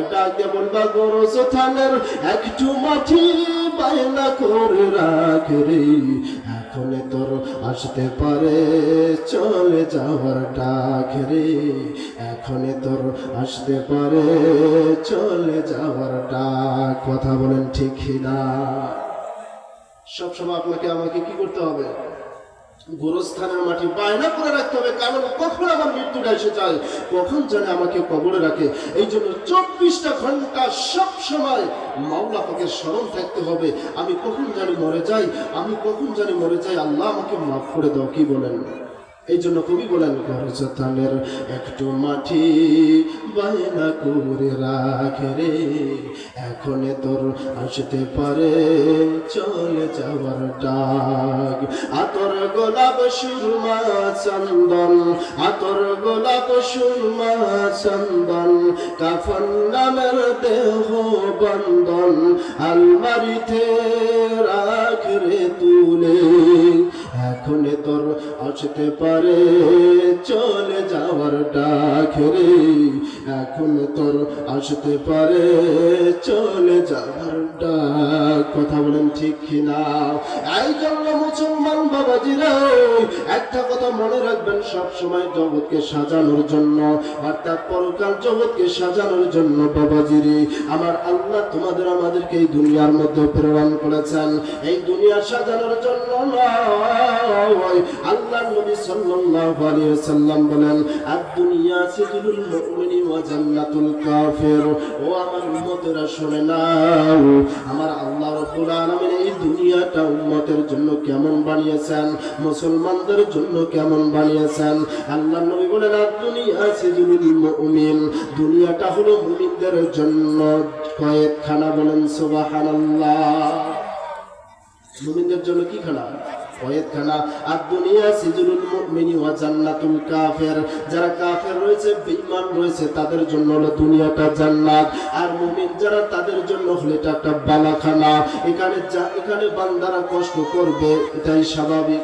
আল্লাহকে ডাক দিয়ে বলবা গোরস্থানের একটু মাটি বায়না করে রাখ রে, এখন তোর আসতে পারে চলে যাওয়ার ডাক রে, এখন তোর আসতে পারে চলে যাওয়ার ডাক। কথা বলেন ঠিক না? সবসময় আপনাকে আমাকে কি করতে হবে? গোরস্থানের মাটি বায়না করে রাখতে হবে, কারণ কখন আমার মৃত্যুটা এসে যায়, কখন জানে আমাকে কবরে রাখে। এই জন্য 24টা ঘন্টা সব সময় মাওলা পাকে স্মরণ থাকতে হবে, আমি কখন জানি মরে যাই, আমি কখন জানি মরে যাই, আল্লাহ আমাকে মাফ করে দাও। কি বলেন? এই জন্য কবি বলেন গোরস্থানের একটু মাটি বায়না করে রাখ রে, এখন তোর আসতে পারে চলে যাওয়ার ডাক। আতর গোলাপ সুরমা চন্দন, আতর গোলাপ সুরমা চন্দন, কাফন নামের দেহ বন্ধন, আলমারিতে রাখ রে তুলে, এখন তোর আসতে পারে চলে যাওয়ার ডাক রে, এখন তোর আসতে পারে চলে যাওয়ার ডাক। কথা বলেন ঠিক কিনা? এই জন্য মুসলমান বাবাজিরা একটা কথা মনে রাখবেন, সব সময় জগৎকে সাজানোর জন্য, অর্থাৎ পরকাল জগৎকে সাজানোর জন্য বাবাজিরে আমার আল্লাহ তোমাদের আমাদেরকে এই দুনিয়ার মধ্যে প্রেরণ করেছেন। এই দুনিয়া সাজানোর জন্য নয়। আল্লাহর নবী সাল্লাল্লাহু আলাইহি ওয়াসাল্লাম বলেন, আদ-দুনিয়া সিজনুল মুমিনি ওয়া জান্নাতুল কাফির। ও আমার উম্মতেরা শুনে নাও, আমার আল্লাহ রাব্বুল আলামিন এই দুনিয়াটা উম্মতের জন্য কেমন বানিয়েছেন, মুসলমানদের জন্য কেমন বানিয়েছেন। আল্লাহর নবী বলেন, আদ-দুনিয়া সিজনুল মুমিন, দুনিয়াটা হলো মুমিনদের জন্য কয়েদখানা। বলেন সুবহানাল্লাহ। মুমিনদের জন্য কি খানা? কয়েদখানা। আর দুনিয়া সিজনুল মুমিনি ওয়া জান্নাতুল কাফির, যারা কাফের রয়েছে, বেঈমান রয়েছে, তাদের জন্য হলো দুনিয়াটা জান্নাত, আর মুমিন যারা তাদের জন্য হলো এটা একটা বালাখানা। এখানে বান্দারা কষ্ট করবে, এটাই স্বাভাবিক।